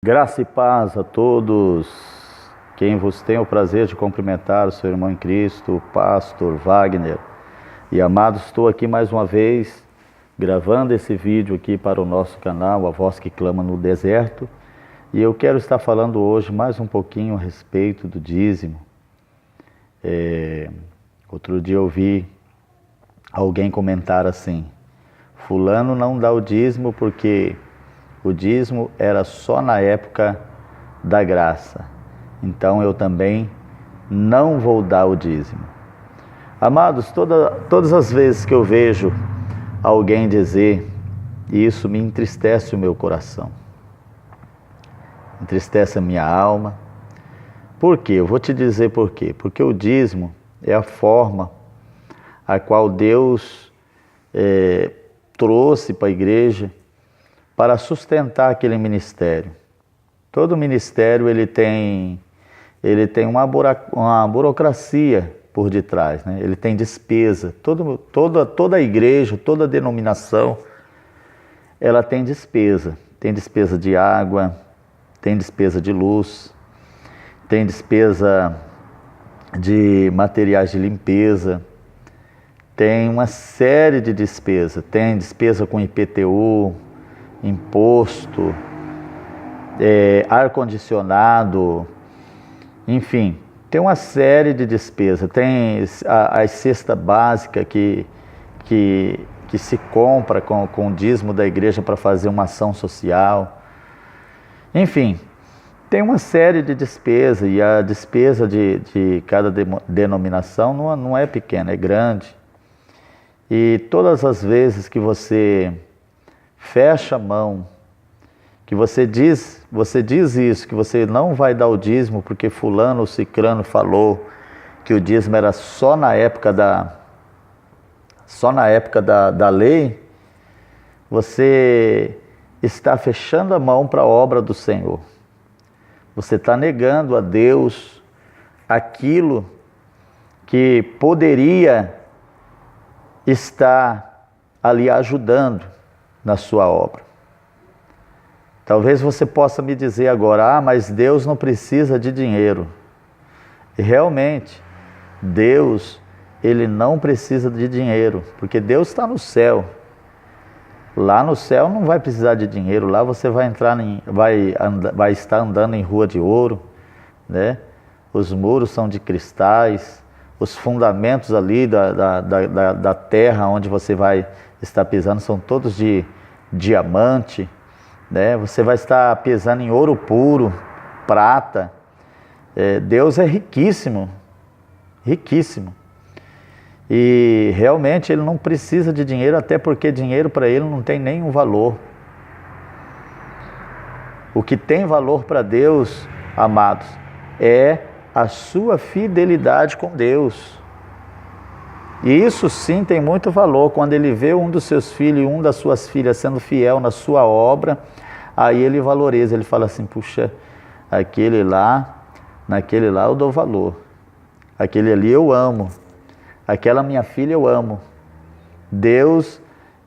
Graça e paz a todos. Quem vos tem o prazer de cumprimentar, o seu irmão em Cristo, o pastor Wagner. E amados, estou aqui mais uma vez gravando esse vídeo aqui para o nosso canal, A Voz que Clama no Deserto. E eu quero estar falando hoje mais um pouquinho a respeito do dízimo. Outro dia eu vi alguém comentar assim: fulano não dá o dízimo porque o dízimo era só na época da graça. Então eu também não vou dar o dízimo. Amados, todas as vezes que eu vejo alguém dizer isso, me entristece o meu coração. Entristece a minha alma. Por quê? Eu vou te dizer por quê. Porque o dízimo é a forma a qual Deus trouxe para a igreja para sustentar aquele ministério. Todo ministério ele tem uma burocracia por detrás, né? Ele tem despesa. Toda a igreja, toda denominação, ela tem despesa. Tem despesa de água, tem despesa de luz, tem despesa de materiais de limpeza, tem uma série de despesas. Tem despesa com IPTU, imposto, ar-condicionado, enfim, tem uma série de despesas. Tem a cesta básica que se compra com o dízimo da igreja para fazer uma ação social. Enfim, tem uma série de despesas, e a despesa de cada denominação não é pequena, é grande. E todas as vezes que você fecha a mão, que você diz isso, que você não vai dar o dízimo porque fulano ou cicrano falou que o dízimo era só na época da lei, você está fechando a mão para a obra do Senhor. Você está negando a Deus aquilo que poderia estar ali ajudando na sua obra. Talvez você possa me dizer agora: mas Deus não precisa de dinheiro. E realmente, Deus, Ele não precisa de dinheiro, porque Deus está no céu. Lá no céu não vai precisar de dinheiro, lá você vai estar andando em rua de ouro, né? Os muros são de cristais, os fundamentos ali da terra onde você vai estar pisando são todos de diamante, né? Você vai estar pisando em ouro puro, prata. Deus é riquíssimo, riquíssimo. E realmente Ele não precisa de dinheiro, até porque dinheiro para Ele não tem nenhum valor. O que tem valor para Deus, amados, é a sua fidelidade com Deus. E isso sim tem muito valor. Quando Ele vê um dos seus filhos e uma das suas filhas sendo fiel na sua obra, aí Ele valoriza, Ele fala assim: puxa, naquele lá eu dou valor. Aquele ali eu amo. Aquela minha filha eu amo. Deus,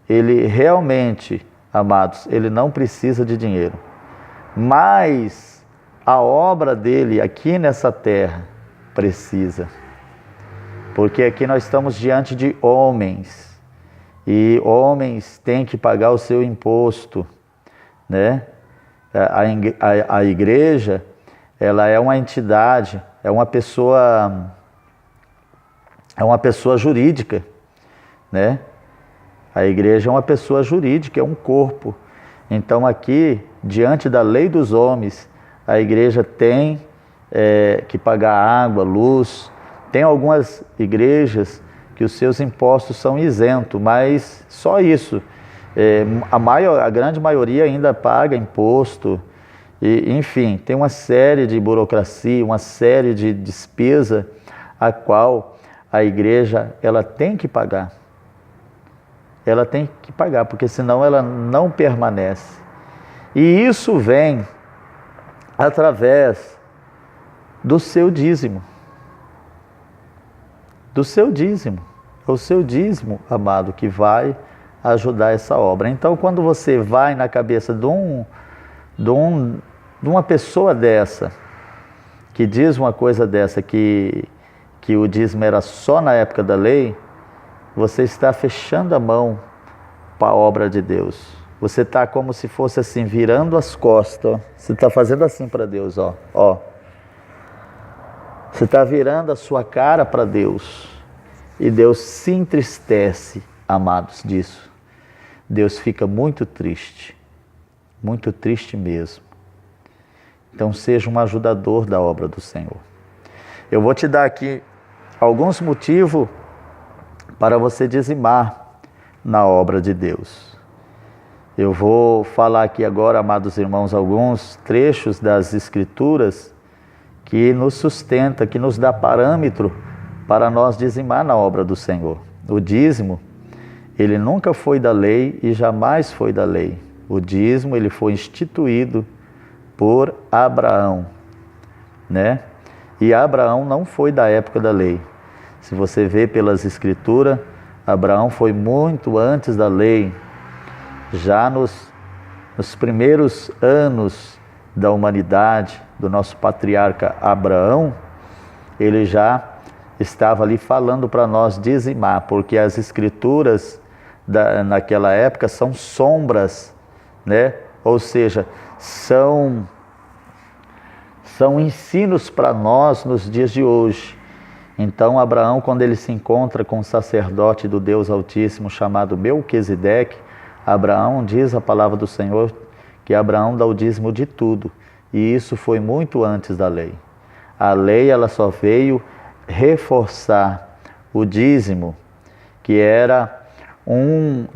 Ele realmente, amados, Ele não precisa de dinheiro. Mas a obra dEle aqui nessa terra precisa. Porque aqui nós estamos diante de homens. E homens têm que pagar o seu imposto, né? A igreja, ela é uma entidade, é uma pessoa jurídica, né? A igreja é uma pessoa jurídica, é um corpo. Então aqui, diante da lei dos homens, a igreja tem que pagar água, luz. Tem algumas igrejas que os seus impostos são isentos, mas só isso. A grande maioria ainda paga imposto. E, enfim, tem uma série de burocracia, uma série de despesa a qual a igreja ela tem que pagar. Ela tem que pagar, porque senão ela não permanece. E isso vem através do seu dízimo. Do seu dízimo. É o seu dízimo, amado, que vai ajudar essa obra. Então, quando você vai na cabeça de um de uma pessoa dessa, que diz uma coisa dessa, que o dízimo era só na época da lei, você está fechando a mão para a obra de Deus. Você está como se fosse assim, virando as costas. Ó. Você está fazendo assim para Deus, ó. Você está virando a sua cara para Deus. E Deus se entristece, amados, disso. Deus fica muito triste mesmo. Então seja um ajudador da obra do Senhor. Eu vou te dar aqui alguns motivos para você dizimar na obra de Deus. Eu vou falar aqui agora, amados irmãos, alguns trechos das Escrituras que nos sustenta, que nos dá parâmetro para nós dizimar na obra do Senhor. O dízimo, ele nunca foi da lei e jamais foi da lei. O dízimo, ele foi instituído por Abraão, né? E Abraão não foi da época da lei. Se você vê pelas Escrituras, Abraão foi muito antes da lei. Já nos primeiros anos da humanidade, do nosso patriarca Abraão, ele já estava ali falando para nós dizimar, porque as Escrituras naquela época são sombras, né? Ou seja, são ensinos para nós nos dias de hoje. Então Abraão, quando ele se encontra com o sacerdote do Deus Altíssimo chamado Melquisedeque, Abraão diz a palavra do Senhor que Abraão dá o dízimo de tudo. E isso foi muito antes da lei. A lei, ela só veio reforçar o dízimo, que era um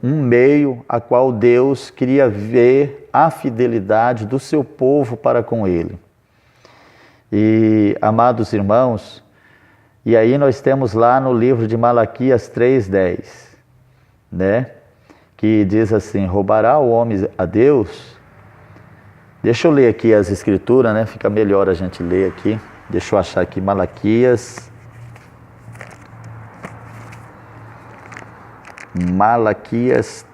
meio a qual Deus queria ver a fidelidade do seu povo para com ele. E, amados irmãos, e aí nós temos lá no livro de Malaquias 3:10, né? Que diz assim: roubará o homem a Deus? Deixa eu ler aqui as Escrituras, né? Fica melhor a gente ler aqui. Deixa eu achar aqui Malaquias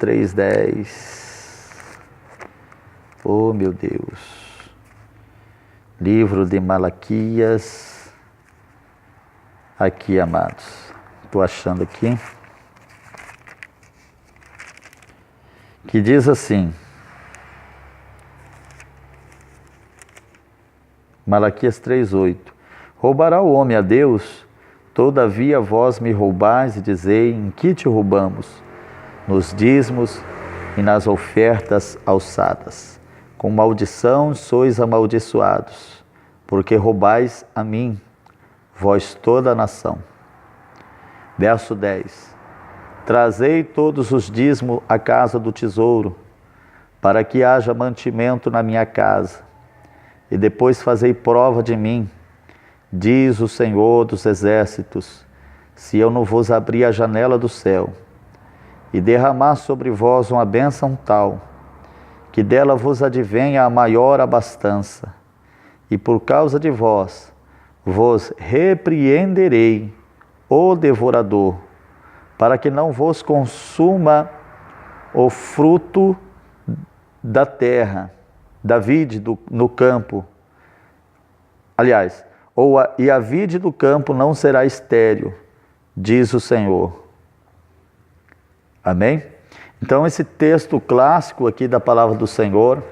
3:10. Oh, meu Deus. Livro de Malaquias. Aqui, amados. Estou achando aqui. Que diz assim. Malaquias 3:8. Roubará o homem a Deus? Todavia vós me roubais e dizei: em que te roubamos? Nos dízimos e nas ofertas alçadas. Com maldição sois amaldiçoados, porque roubais a mim, vós toda a nação. Verso 10. Trazei todos os dízimos à casa do tesouro, para que haja mantimento na minha casa, e depois fazei prova de mim, diz o Senhor dos exércitos, se eu não vos abrir a janela do céu, e derramar sobre vós uma bênção tal, que dela vos advenha a maior abastança, e por causa de vós repreenderei o devorador, para que não vos consuma o fruto da terra, da vide no campo. Aliás, e a vide do campo não será estéril, diz o Senhor. Amém? Então esse texto clássico aqui da palavra do Senhor,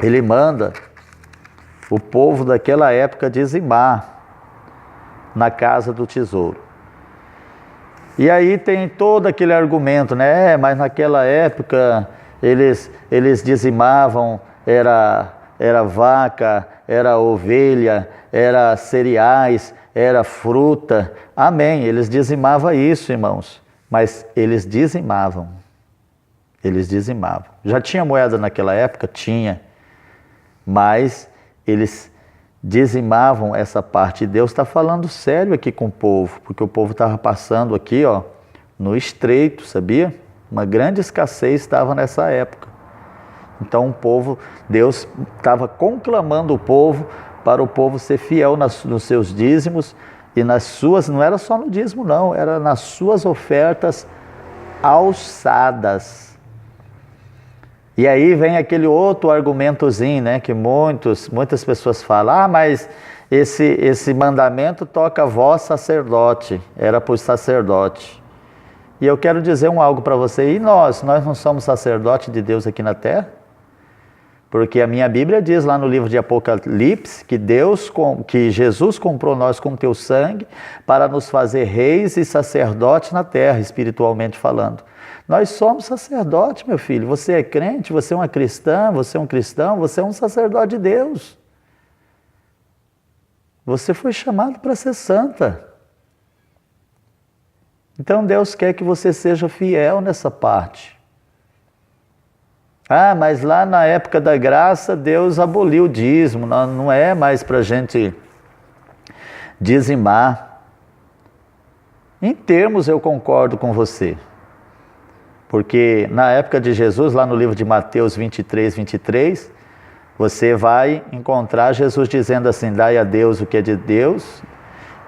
ele manda o povo daquela época dizimar na casa do tesouro. E aí tem todo aquele argumento, né? Mas naquela época eles dizimavam, era vaca, era ovelha, era cereais, era fruta. Amém, eles dizimavam isso, irmãos. Mas eles dizimavam. Eles dizimavam. Já tinha moeda naquela época? Tinha. Mas eles dizimavam essa parte. E Deus está falando sério aqui com o povo, porque o povo estava passando aqui, ó, no estreito, sabia? Uma grande escassez estava nessa época. Então o povo, Deus estava conclamando o povo para o povo ser fiel nos seus dízimos e nas suas, não era só no dízimo não, era nas suas ofertas alçadas. E aí vem aquele outro argumentozinho, né, que muitas pessoas falam, mas esse mandamento toca vós sacerdote, era para o sacerdote. E eu quero dizer algo para você, e nós não somos sacerdote de Deus aqui na terra? Porque a minha Bíblia diz lá no livro de Apocalipse que Jesus comprou nós com teu sangue para nos fazer reis e sacerdotes na terra, espiritualmente falando. Nós somos sacerdotes, meu filho. Você é crente, você é uma cristã, você é um cristão, você é um sacerdote de Deus. Você foi chamado para ser santa. Então Deus quer que você seja fiel nessa parte. Mas lá na época da graça, Deus aboliu o dízimo, não é mais para a gente dizimar. Em termos eu concordo com você, porque na época de Jesus, lá no livro de Mateus 23, você vai encontrar Jesus dizendo assim, dai a Deus o que é de Deus,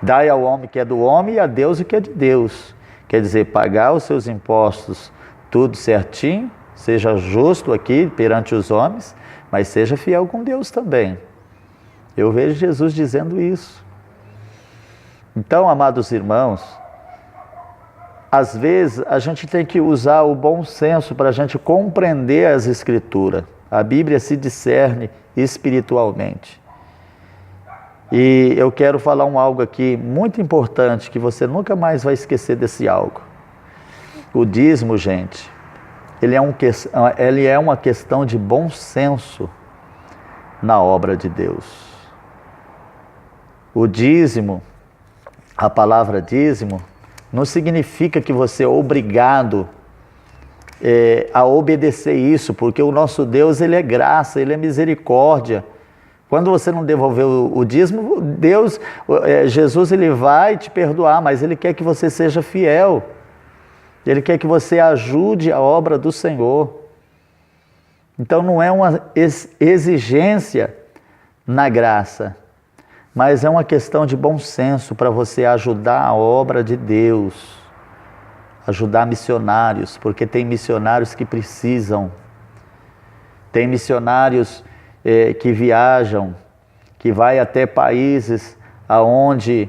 dai ao homem o que é do homem e a Deus o que é de Deus. Quer dizer, pagar os seus impostos tudo certinho, seja justo aqui perante os homens, mas seja fiel com Deus também. Eu vejo Jesus dizendo isso. Então, amados irmãos, às vezes a gente tem que usar o bom senso para a gente compreender as Escrituras. A Bíblia se discerne espiritualmente. E eu quero falar algo aqui muito importante, que você nunca mais vai esquecer desse algo. O dízimo, gente, ele é uma questão de bom senso na obra de Deus. O dízimo, a palavra dízimo, não significa que você é obrigado a obedecer isso, porque o nosso Deus, ele é graça, ele é misericórdia. Quando você não devolveu o dízimo, Jesus, ele vai te perdoar, mas ele quer que você seja fiel. Ele quer que você ajude a obra do Senhor. Então não é uma exigência na graça, mas é uma questão de bom senso para você ajudar a obra de Deus, ajudar missionários, porque tem missionários que precisam, tem missionários que viajam, que vai até países aonde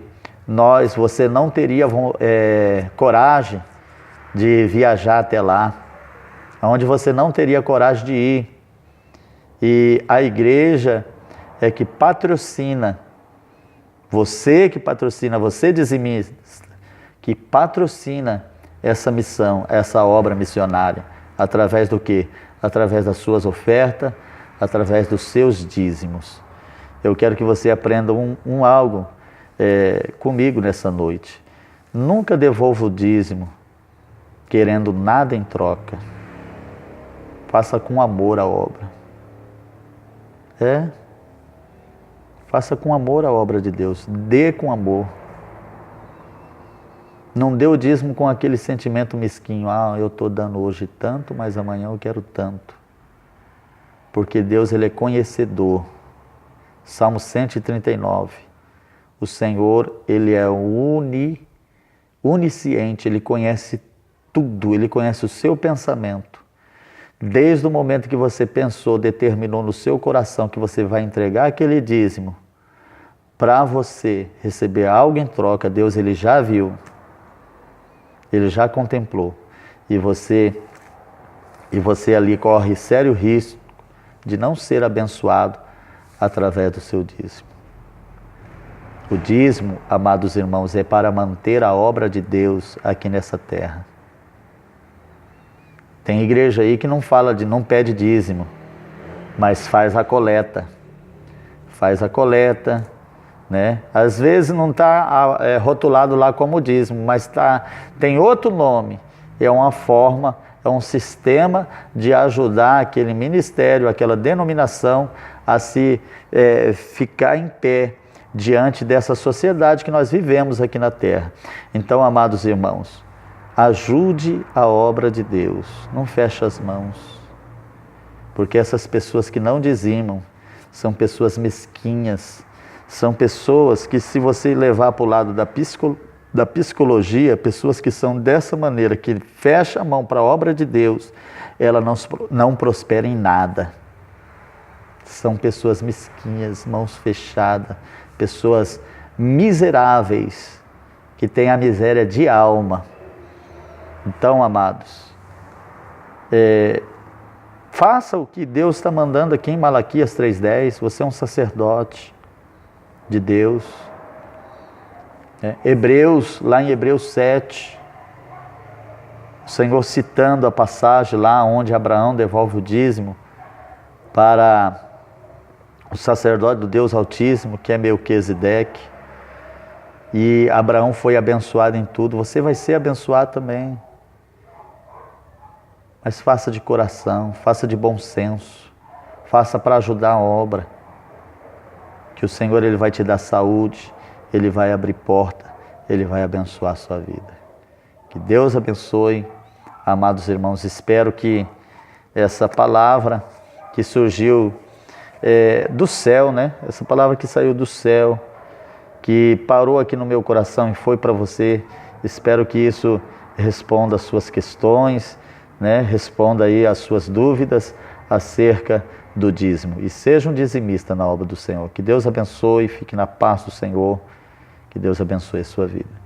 você não teria coragem de viajar até lá, onde você não teria coragem de ir. E a igreja é que patrocina, você dizimista, que patrocina essa missão, essa obra missionária, através do quê? Através das suas ofertas, através dos seus dízimos. Eu quero que você aprenda algo comigo nessa noite. Nunca devolva o dízimo querendo nada em troca. Faça com amor a obra. Faça com amor a obra de Deus. Dê com amor. Não dê o dízimo com aquele sentimento mesquinho. Eu estou dando hoje tanto, mas amanhã eu quero tanto. Porque Deus, ele é conhecedor. Salmo 139. O Senhor, ele é onisciente, ele conhece tudo, ele conhece o seu pensamento. Desde o momento que você pensou, determinou no seu coração que você vai entregar aquele dízimo, para você receber algo em troca, Deus, ele já viu, ele já contemplou, e você ali corre sério risco de não ser abençoado através do seu dízimo. O dízimo, amados irmãos, é para manter a obra de Deus aqui nessa terra. Tem igreja aí que não pede dízimo, mas faz a coleta. Né? Às vezes não está rotulado lá como dízimo, mas tem outro nome. É uma forma, é um sistema de ajudar aquele ministério, aquela denominação a se ficar em pé diante dessa sociedade que nós vivemos aqui na terra. Então, amados irmãos, ajude a obra de Deus, não feche as mãos, porque essas pessoas que não dizimam são pessoas mesquinhas, são pessoas que, se você levar para o lado da psicologia, pessoas que são dessa maneira, que fecham a mão para a obra de Deus, ela não prospera em nada. São pessoas mesquinhas, mãos fechadas, pessoas miseráveis, que têm a miséria de alma. Então, amados, faça o que Deus está mandando aqui em Malaquias 3,10. Você é um sacerdote de Deus. Hebreus, lá em Hebreus 7, o Senhor citando a passagem lá onde Abraão devolve o dízimo para o sacerdote do Deus Altíssimo, que é Melquisedeque, e Abraão foi abençoado em tudo. Você vai ser abençoado também. Mas faça de coração, faça de bom senso, faça para ajudar a obra, que o Senhor ele vai te dar saúde, Ele vai abrir porta, Ele vai abençoar a sua vida. Que Deus abençoe, amados irmãos. Espero que essa palavra que surgiu do céu, né? Essa palavra que saiu do céu, que parou aqui no meu coração e foi para você, espero que isso responda às suas questões, né? Responda aí às suas dúvidas acerca do dízimo. E seja um dizimista na obra do Senhor. Que Deus abençoe, fique na paz do Senhor. Que Deus abençoe a sua vida.